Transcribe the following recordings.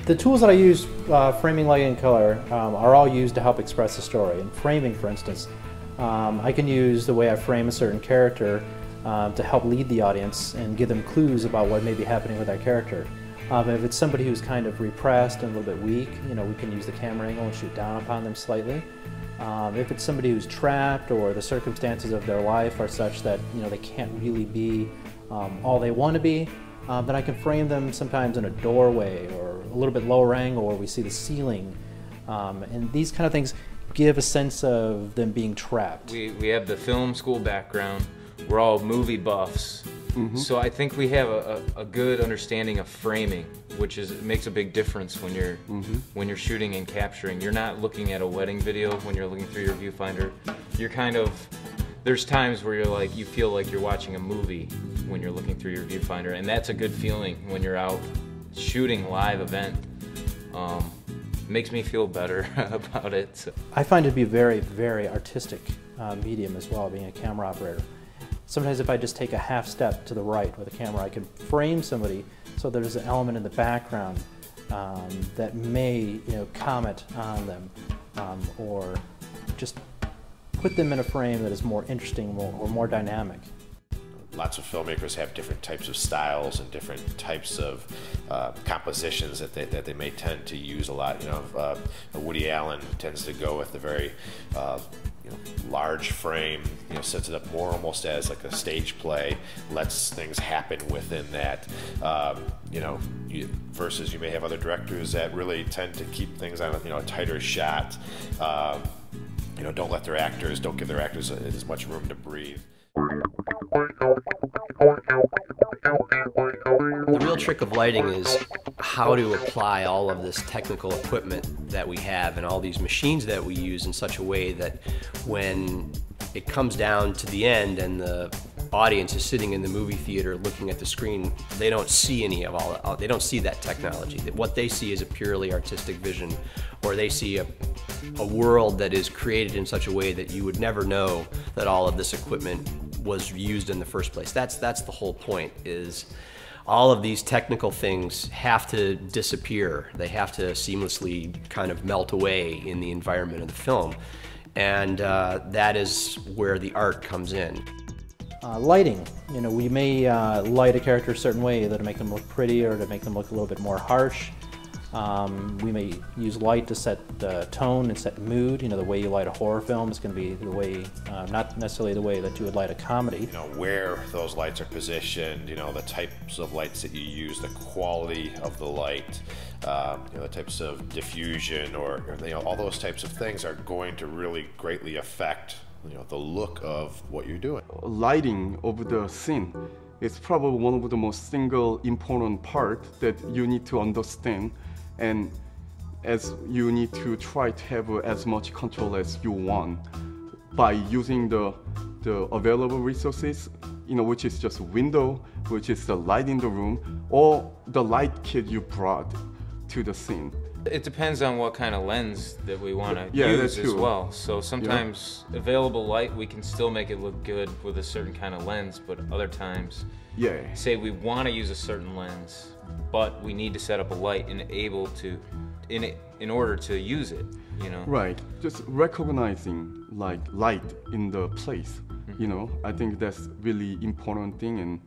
The tools that I use, framing, lighting, and color, are all used to help express the story. In framing, for instance, I can use the way I frame a certain character to help lead the audience and give them clues about what may be happening with that character. If it's somebody who's kind of repressed and a little bit weak, we can use the camera angle and shoot down upon them slightly. If it's somebody who's trapped or the circumstances of their life are such that they can't really be all they want to be, then I can frame them sometimes in a doorway or a little bit lower angle where we see the ceiling. And these kind of things give a sense of them being trapped. We have the film school background. We're all movie buffs. Mm-hmm. So I think we have a good understanding of framing, which makes a big difference when you're when you're shooting and capturing. You're not looking at a wedding video when you're looking through your viewfinder. You're there's times where you feel like you're watching a movie when you're looking through your viewfinder, and that's a good feeling when you're out shooting live event. Makes me feel better about it. So. I find it to be a very, very artistic medium as well, being a camera operator. Sometimes if I just take a half step to the right with a camera, I can frame somebody so there's an element in the background that may comment on them or just put them in a frame that is more interesting or more dynamic. Lots of filmmakers have different types of styles and different types of compositions that they may tend to use a lot. Woody Allen tends to go with the very large frame, sets it up more almost as like a stage play, lets things happen within that. Versus you may have other directors that really tend to keep things on a tighter shot. Don't give their actors as much room to breathe. The real trick of lighting is how to apply all of this technical equipment that we have and all these machines that we use in such a way that when it comes down to the end and the audience is sitting in the movie theater looking at the screen, they don't see they don't see that technology. What they see is a purely artistic vision, or they see a world that is created in such a way that you would never know that all of this equipment was used in the first place. That's the whole point, is all of these technical things have to disappear. They have to seamlessly kind of melt away in the environment of the film. And that is where the art comes in. Lighting, we may light a character a certain way to make them look pretty or to make them look a little bit more harsh. We may use light to set the tone and set mood. The way you light a horror film is going to be the way, not necessarily the way that you would light a comedy. Where those lights are positioned, the types of lights that you use, the quality of the light, the types of diffusion, or all those types of things are going to really greatly affect the look of what you're doing. Lighting of the scene is probably one of the most single important part that you need to understand, and as you need to try to have as much control as you want by using the available resources, which is just window, which is the light in the room, or the light kit you brought to the scene. It depends on what kind of lens that we want to use as well. So sometimes available light, we can still make it look good with a certain kind of lens, but other times, say we want to use a certain lens, but we need to set up a light in order to use it, Right, just recognizing light in the place, I think that's really important thing. And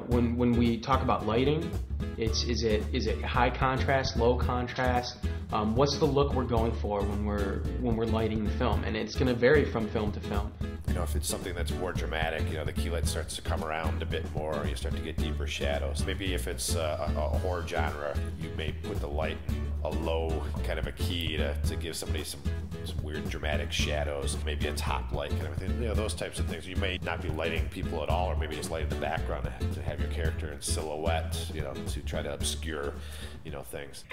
when we talk about lighting, is it high contrast, low contrast? What's the look we're going for when we're lighting the film? And it's going to vary from film to film. If it's something that's more dramatic, the key light starts to come around a bit more. You start to get deeper shadows. Maybe if it's a horror genre, you may put the light a low kind of a key to give somebody some weird dramatic shadows, maybe a top light kind of thing. Those types of things. You may not be lighting people at all, or maybe just lighting the background to have your character in silhouette, to try to obscure, things.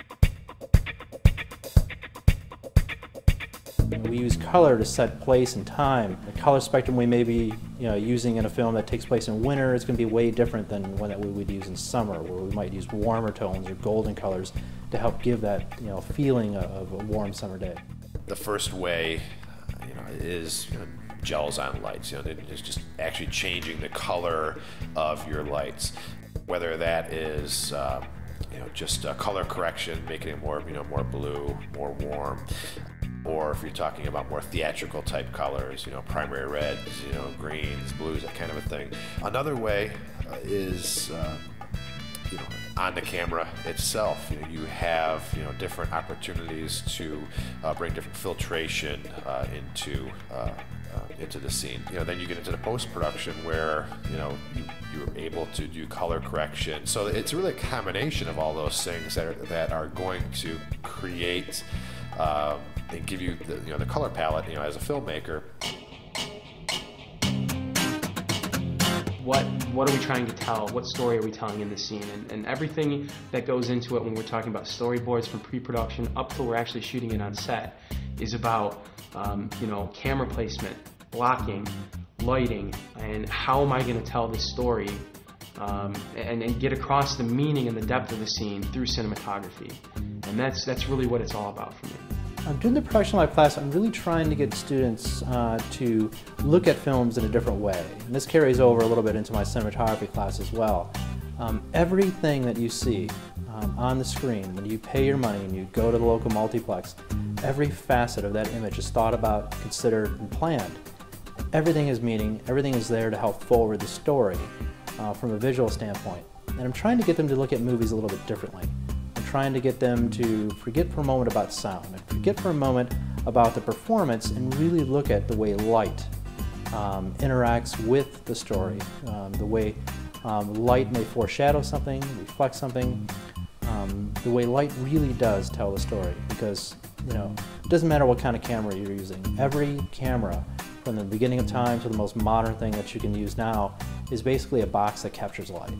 We use color to set place and time. The color spectrum we may be using in a film that takes place in winter is going to be way different than one that we would use in summer, where we might use warmer tones or golden colors to help give that feeling of a warm summer day. The first way is gels on lights. It's just actually changing the color of your lights, whether that is just color correction, making it more, more blue, more warm. Or if you're talking about more theatrical type colors, primary reds, greens, blues, that kind of a thing. Another way is on the camera itself. You have different opportunities to bring different filtration into the scene. Then you get into the post-production where you're able to do color correction. So it's really a combination of all those things that are going to create and give you the color palette as a filmmaker. What are we trying to tell? What story are we telling in the scene? And everything that goes into it when we're talking about storyboards from pre-production up till we're actually shooting it on set is about camera placement, blocking, lighting, and how am I going to tell this story and get across the meaning and the depth of the scene through cinematography. And that's really what it's all about for me. During the production lab class, I'm really trying to get students to look at films in a different way. And this carries over a little bit into my cinematography class as well. Everything that you see on the screen, when you pay your money and you go to the local multiplex, every facet of that image is thought about, considered, and planned. Everything has meaning, everything is there to help forward the story from a visual standpoint. And I'm trying to get them to look at movies a little bit differently. Trying to get them to forget for a moment about sound and forget for a moment about the performance and really look at the way light interacts with the story, the way light may foreshadow something, reflect something, the way light really does tell the story, because it doesn't matter what kind of camera you're using. Every camera from the beginning of time to the most modern thing that you can use now is basically a box that captures light.